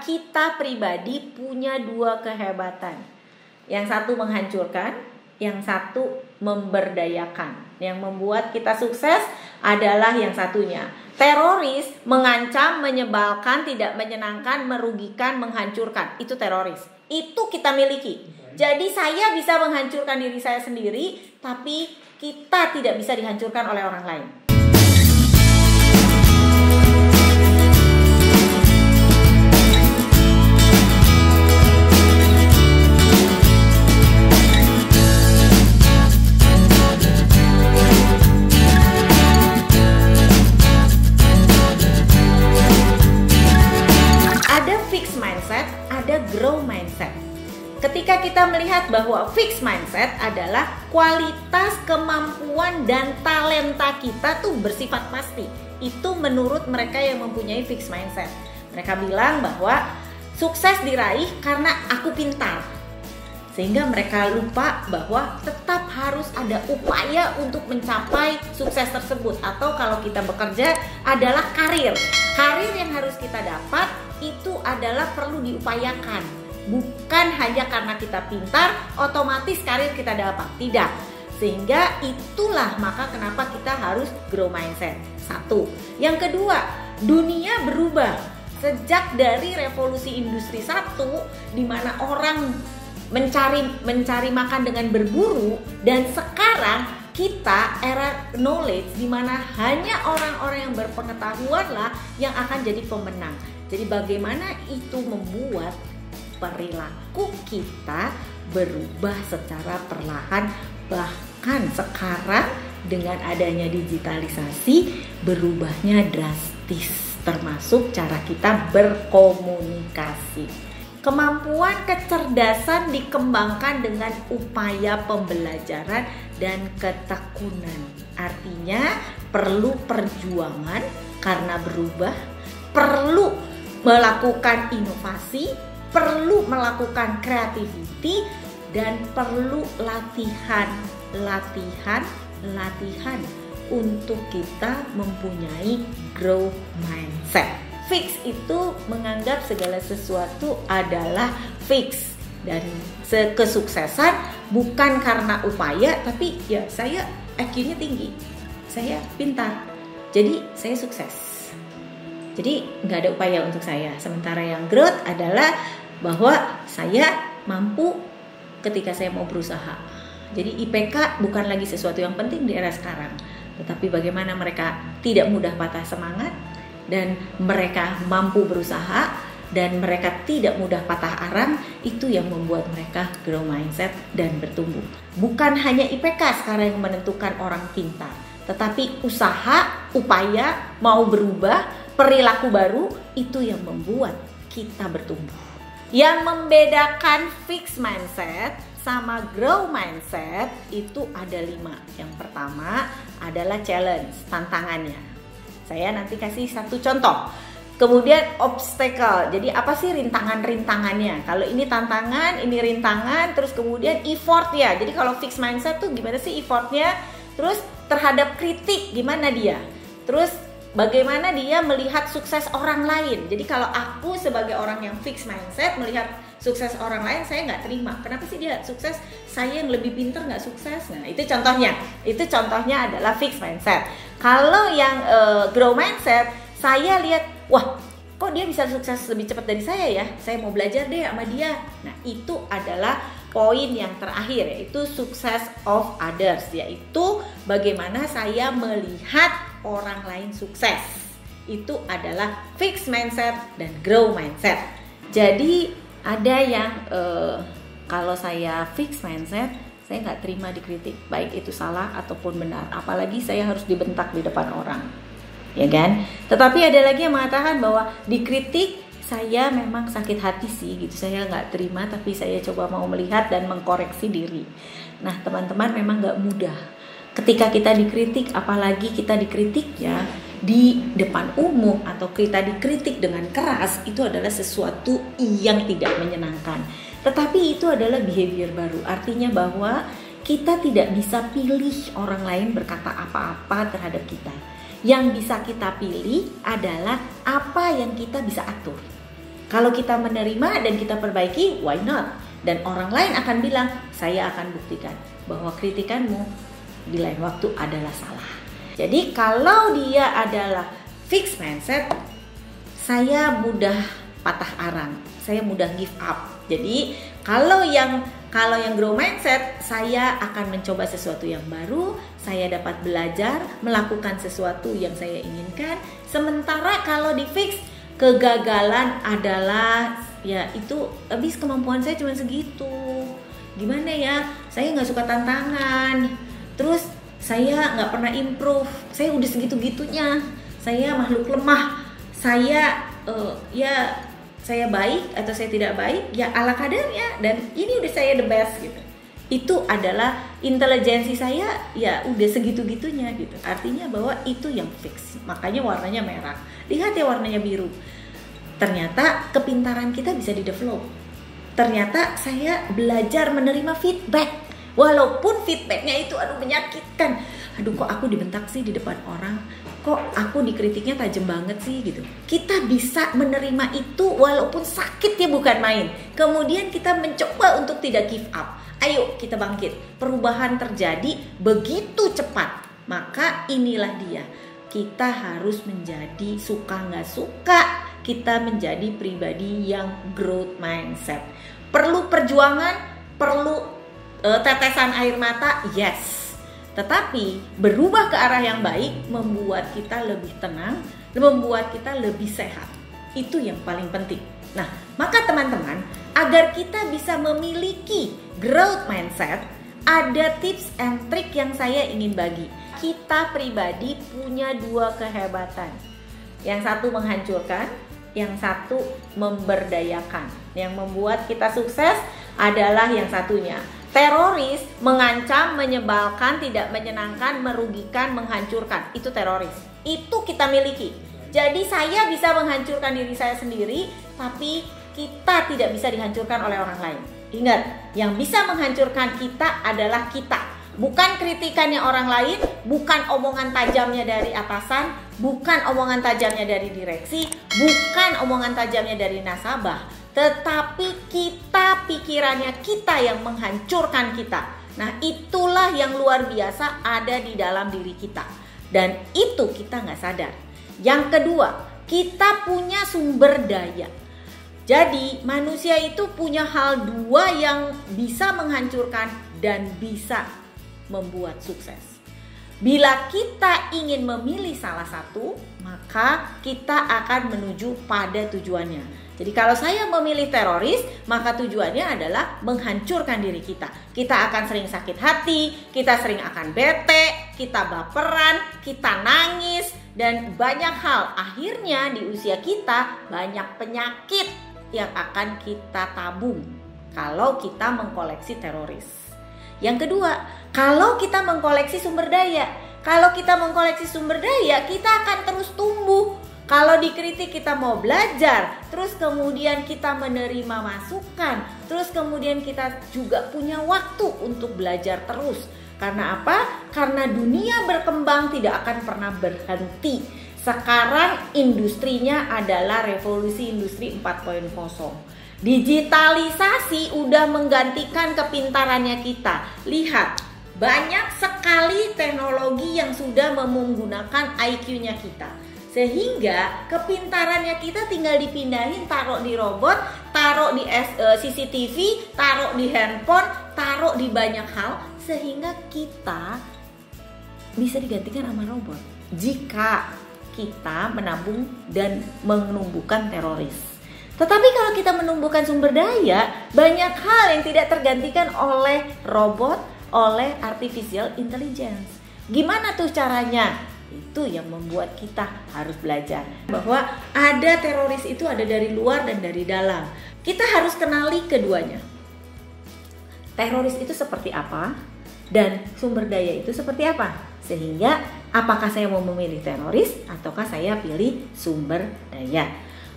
Kita pribadi punya dua kehebatan. Yang satu menghancurkan, yang satu memberdayakan. Yang membuat kita sukses adalah yang satunya. Teroris mengancam, menyebalkan, tidak menyenangkan, merugikan, menghancurkan. Itu teroris. Itu kita miliki. Jadi saya bisa menghancurkan diri saya sendiri, tapi kita tidak bisa dihancurkan oleh orang lain. Ada grow mindset. Ketika kita melihat bahwa fixed mindset adalah kualitas, kemampuan, dan talenta kita tuh bersifat pasti. Itu menurut mereka yang mempunyai fixed mindset. Mereka bilang bahwa sukses diraih karena aku pintar. Sehingga mereka lupa bahwa tetap harus ada upaya untuk mencapai sukses tersebut. Atau kalau kita bekerja adalah karir. Karir yang harus kita dapat itu adalah perlu diupayakan. Bukan hanya karena kita pintar, otomatis karir kita dapat. Tidak. Sehingga itulah maka kenapa kita harus grow mindset. Satu. Yang kedua, dunia berubah. Sejak dari revolusi industri 1, di mana orang mencari makan dengan berburu, dan sekarang kita era knowledge di mana hanya orang-orang yang berpengetahuan lah yang akan jadi pemenang. Jadi bagaimana itu membuat perilaku kita berubah secara perlahan, bahkan sekarang dengan adanya digitalisasi berubahnya drastis, termasuk cara kita berkomunikasi. Kemampuan kecerdasan dikembangkan dengan upaya pembelajaran dan ketekunan. Artinya perlu perjuangan karena berubah, perlu melakukan inovasi, perlu melakukan creativity, dan perlu latihan untuk kita mempunyai growth mindset. Fix itu menganggap segala sesuatu adalah fix, dan kesuksesan bukan karena upaya, tapi ya saya IQ-nya tinggi, saya pintar, jadi saya sukses. Jadi nggak ada upaya untuk saya. Sementara yang growth adalah bahwa saya mampu ketika saya mau berusaha. Jadi IPK bukan lagi sesuatu yang penting di era sekarang, tetapi bagaimana mereka tidak mudah patah semangat, dan mereka mampu berusaha, dan mereka tidak mudah patah arang. Itu yang membuat mereka grow mindset dan bertumbuh. Bukan hanya IPK sekarang yang menentukan orang pintar, tetapi usaha, upaya, mau berubah, perilaku baru, itu yang membuat kita bertumbuh. Yang membedakan fixed mindset sama grow mindset itu ada 5. Yang pertama adalah challenge, tantangannya. Saya nanti kasih satu contoh. Kemudian obstacle. Jadi apa sih rintangan-rintangannya? Kalau ini tantangan, ini rintangan, terus kemudian effort ya. Jadi kalau fixed mindset tuh gimana sih effortnya? Terus terhadap kritik gimana dia? Terus bagaimana dia melihat sukses orang lain? Jadi kalau aku sebagai orang yang fixed mindset melihat sukses orang lain, saya nggak terima. Kenapa sih dia sukses? Saya yang lebih pintar nggak sukses. Nah itu contohnya. Itu contohnya adalah fixed mindset. Kalau yang grow mindset, saya lihat, wah kok dia bisa sukses lebih cepat dari saya ya? Saya mau belajar deh sama dia. Nah itu adalah poin yang terakhir, yaitu success of others, yaitu bagaimana saya melihat orang lain sukses. Itu adalah fixed mindset dan grow mindset. Jadi ada yang kalau saya fixed mindset, saya nggak terima dikritik, baik itu salah ataupun benar. Apalagi saya harus dibentak di depan orang, ya kan? Tetapi ada lagi yang mengatakan bahwa dikritik saya memang sakit hati sih, gitu. Saya nggak terima, tapi saya coba mau melihat dan mengkoreksi diri. Nah teman-teman, memang nggak mudah ketika kita dikritik, apalagi kita dikritik ya di depan umum atau kita dikritik dengan keras. Itu adalah sesuatu yang tidak menyenangkan. Tetapi itu adalah behavior baru. Artinya bahwa kita tidak bisa pilih orang lain berkata apa-apa terhadap kita. Yang bisa kita pilih adalah apa yang kita bisa atur. Kalau kita menerima dan kita perbaiki, why not? Dan orang lain akan bilang, saya akan buktikan bahwa kritikanmu di lain waktu adalah salah. Jadi kalau dia adalah fixed mindset, saya mudah patah arang, saya mudah give up. Jadi kalau yang grow mindset, saya akan mencoba sesuatu yang baru, saya dapat belajar, melakukan sesuatu yang saya inginkan. Sementara kalau di fix, kegagalan adalah ya itu habis kemampuan saya cuma segitu. Gimana ya? Saya nggak suka tantangan. Terus saya nggak pernah improve. Saya udah segitu-gitunya. Saya makhluk lemah. Saya saya baik atau saya tidak baik ya ala kadarnya. Dan ini udah saya the best gitu. Itu adalah intelijensi saya ya udah segitu-gitunya gitu. Artinya bahwa itu yang fix. Makanya warnanya merah. Lihat ya warnanya biru. Ternyata kepintaran kita bisa di-develop. Ternyata saya belajar menerima feedback. Walaupun feedbacknya itu menyakitkan. Aduh kok aku dibentak sih di depan orang. Kok aku dikritiknya tajam banget sih gitu. Kita bisa menerima itu walaupun sakit ya bukan main. Kemudian kita mencoba untuk tidak give up. Ayo kita bangkit. Perubahan terjadi begitu cepat. Maka inilah dia. Kita harus menjadi suka nggak suka. Kita menjadi pribadi yang growth mindset. Perlu perjuangan, perlu tetesan air mata, yes. Tetapi berubah ke arah yang baik membuat kita lebih tenang, membuat kita lebih sehat. Itu yang paling penting. Nah, maka teman-teman, agar kita bisa memiliki growth mindset, ada tips and trick yang saya ingin bagi. Kita pribadi punya dua kehebatan. Yang satu menghancurkan, yang satu memberdayakan. Yang membuat kita sukses adalah yang satunya. Teroris mengancam, menyebalkan, tidak menyenangkan, merugikan, menghancurkan. Itu teroris. Itu kita miliki. Jadi saya bisa menghancurkan diri saya sendiri, tapi kita tidak bisa dihancurkan oleh orang lain. Ingat, yang bisa menghancurkan kita adalah kita. Bukan kritikannya orang lain, bukan omongan tajamnya dari atasan, bukan omongan tajamnya dari direksi, bukan omongan tajamnya dari nasabah, tetapi kita, pikirannya kita yang menghancurkan kita. Nah, itulah yang luar biasa ada di dalam diri kita. Dan itu kita nggak sadar. Yang kedua, kita punya sumber daya. Jadi manusia itu punya hal dua yang bisa menghancurkan dan bisa membuat sukses. Bila kita ingin memilih salah satu, maka kita akan menuju pada tujuannya. Jadi kalau saya memilih teroris, maka tujuannya adalah menghancurkan diri kita. Kita akan sering sakit hati, kita sering akan bete, kita baperan, kita nangis, dan banyak hal. Akhirnya di usia kita banyak penyakit yang akan kita tabung kalau kita mengkoleksi teroris. Yang kedua, kalau kita mengkoleksi sumber daya. Kalau kita mengkoleksi sumber daya, kita akan terus tumbuh. Kalau dikritik kita mau belajar, terus kemudian kita menerima masukan, terus kemudian kita juga punya waktu untuk belajar terus. Karena apa? Karena dunia berkembang tidak akan pernah berhenti. Sekarang industrinya adalah revolusi industri 4.0. Digitalisasi udah menggantikan kepintarannya kita. Lihat, banyak sekali teknologi yang sudah menggunakan IQ-nya kita. Sehingga kepintarannya kita tinggal dipindahin, taruh di robot, taruh di CCTV, taruh di handphone, taruh di banyak hal. Sehingga kita bisa digantikan sama robot. Jika kita menabung dan menumbuhkan teroris. Tetapi kalau kita menumbuhkan sumber daya, banyak hal yang tidak tergantikan oleh robot, oleh artificial intelligence. Gimana tuh caranya? Itu yang membuat kita harus belajar bahwa ada teroris itu ada dari luar dan dari dalam. Kita harus kenali keduanya. Teroris itu seperti apa dan sumber daya itu seperti apa? Sehingga apakah saya mau memilih teroris ataukah saya pilih sumber daya?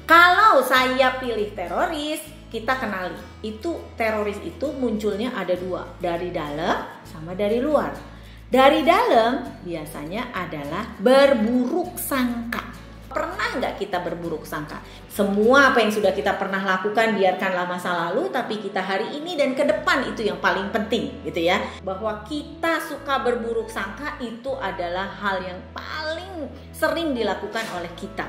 Kalau saya pilih teroris, kita kenali. Itu teroris itu munculnya ada dua, dari dalam sama dari luar. Dari dalam biasanya adalah berburuk sangka. Pernah nggak kita berburuk sangka? Semua apa yang sudah kita pernah lakukan biarkanlah masa lalu, tapi kita hari ini dan ke depan itu yang paling penting gitu ya. Bahwa kita suka berburuk sangka itu adalah hal yang paling sering dilakukan oleh kita.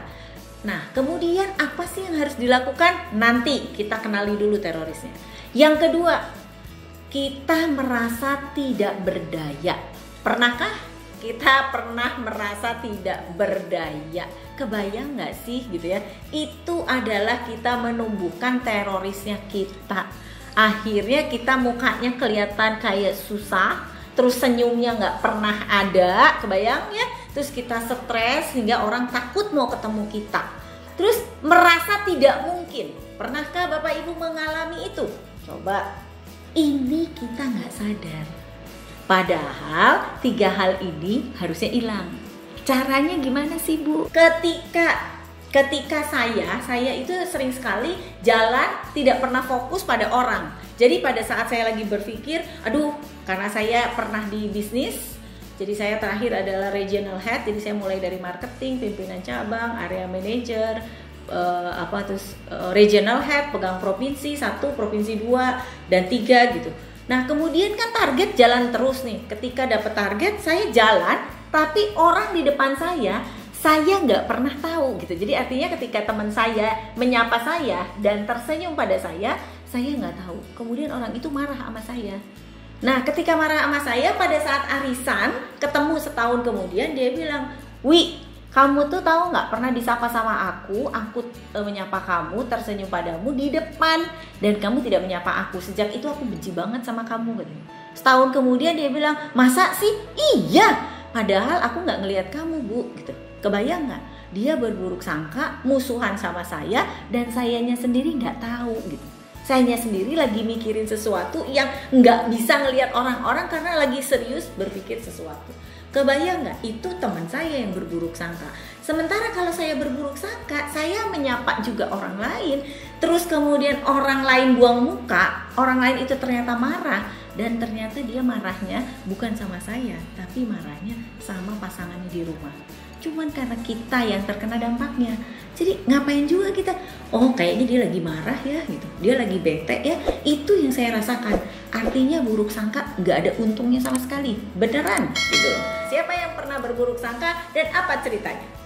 Nah, kemudian apa sih yang harus dilakukan? Nanti kita kenali dulu terorisnya. Yang kedua, kita merasa tidak berdaya. Pernahkah kita pernah merasa tidak berdaya? Kebayang nggak sih gitu ya? Itu adalah kita menumbuhkan terorisnya kita. Akhirnya kita mukanya kelihatan kayak susah, terus senyumnya nggak pernah ada, kebayang ya? Terus kita stres hingga orang takut mau ketemu kita. Terus merasa tidak mungkin. Pernahkah Bapak Ibu mengalami itu? Coba, ini kita nggak sadar. Padahal 3 hal ini harusnya hilang. Caranya gimana sih Bu? Ketika saya itu sering sekali jalan tidak pernah fokus pada orang. Jadi pada saat saya lagi berpikir, aduh karena saya pernah di bisnis, jadi saya terakhir adalah regional head, jadi saya mulai dari marketing, pimpinan cabang, area manager, regional head, pegang provinsi 1, provinsi 2, dan 3 gitu. Nah kemudian kan target jalan terus nih. Ketika dapat target saya jalan, tapi orang di depan saya nggak pernah tahu gitu. Jadi artinya ketika teman saya menyapa saya dan tersenyum pada saya nggak tahu. Kemudian orang itu marah sama saya. Nah ketika marah sama saya pada saat arisan, ketemu setahun kemudian dia bilang, "Wi, kamu tuh tahu nggak pernah disapa sama aku menyapa kamu, tersenyum padamu di depan, dan kamu tidak menyapa aku. Sejak itu aku benci banget sama kamu," katanya. Setahun kemudian dia bilang, "Masa sih?" "Iya, padahal aku nggak ngelihat kamu Bu," gitu. Kebayang nggak? Dia berburuk sangka, musuhan sama saya, dan sayanya sendiri nggak tahu gitu. Sayanya sendiri lagi mikirin sesuatu yang nggak bisa ngelihat orang-orang karena lagi serius berpikir sesuatu. Kebayang nggak? Itu teman saya yang berburuk sangka. Sementara kalau saya berburuk sangka, saya menyapa juga orang lain, terus kemudian orang lain buang muka, orang lain itu ternyata marah, dan ternyata dia marahnya bukan sama saya, tapi marahnya sama pasangannya di rumah. Cuman karena kita yang terkena dampaknya. Jadi ngapain juga kita, oh kayaknya dia lagi marah ya gitu, dia lagi bete ya. Itu yang saya rasakan. Artinya buruk sangka gak ada untungnya sama sekali. Beneran gitu loh. Siapa yang pernah berburuk sangka dan apa ceritanya?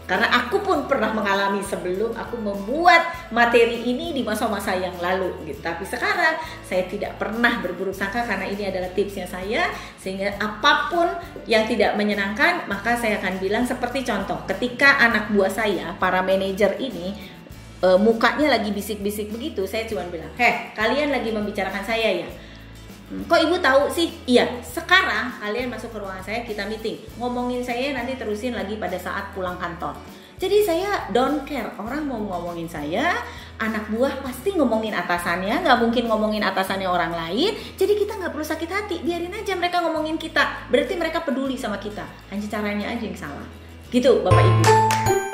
Karena aku pun pernah mengalami sebelum aku membuat materi ini di masa-masa yang lalu gitu. Tapi sekarang saya tidak pernah berburuk sangka karena ini adalah tipsnya saya. Sehingga apapun yang tidak menyenangkan, maka saya akan bilang seperti contoh. Ketika anak buah saya, para manajer ini, mukanya lagi bisik-bisik begitu, saya cuma bilang, kalian lagi membicarakan saya ya? Kok ibu tahu sih? Iya, sekarang kalian masuk ke ruangan saya, kita meeting. Ngomongin saya nanti terusin lagi pada saat pulang kantor. Jadi saya don't care, orang mau ngomongin saya, anak buah pasti ngomongin atasannya, nggak mungkin ngomongin atasannya orang lain. Jadi kita nggak perlu sakit hati, biarin aja mereka ngomongin kita. Berarti mereka peduli sama kita, hanya caranya aja yang salah. Gitu Bapak Ibu.